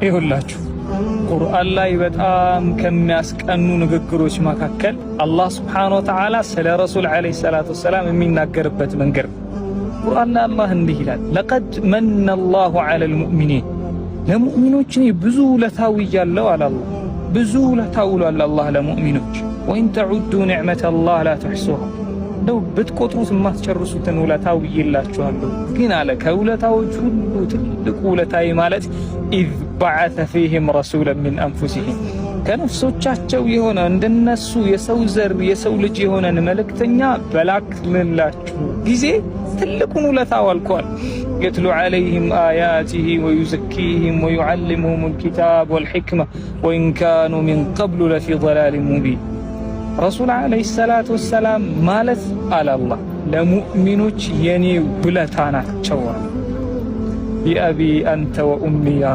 ይሁላችሁ ቁርአን ላይ በጣም ከሚያስቀኑ ንግግሮች መካከል አላህ ሱብሓነሁ ወተዓላ ስለ ረሱል ዓለይሂ ሰላቱ ወሰላም የሚናገርበት መንገድ ቁርአን ላይ አላህ እንዲህ ይላል፣ ለቀድ መነ አላሁ ዐለል ሙእሚኒን ለሙእሚኖች ብዙ ውለታ ውያለሁ አለ አላህ። ብዙ ውለታ ውሏል አላህ ለሙእሚኖች። ወኢን ተዑዱ ኒዕመተላህ ላ ተሕሱሃ እንደው ብትቆጥሩት የማትጨርሱትን ውለታ ውዬላችኋለሁ። ግን አለ ከውለታዎች ሁሉ ትልቁ ውለታዬ ማለት ኢዝ በዐሰ ፊህም ረሱለን ሚን አንፉሲሂም ከነፍሶቻቸው የሆነ እንደነሱ የሰው ዘር የሰው ልጅ የሆነን መልእክተኛ በላክንላችሁ ጊዜ ትልቁን ውለታ ዋልኳል። የትሉ ዐለይሂም አያቲሂ ወዩዘኪሂም ወዩዐልሙሁሙል ኪታብ ወልሕክማ ወኢን ካኑ ሚን ቀብሉ ለፊ ضላሊን ሙቢን። ረሱል ዓለይሂ ሰላቱ ወሰላም ማለት አለ አላህ ለሙእሚኖች የኔ ውለታ ናቸው። ቢአቢ አንተ ወኡሚ ያ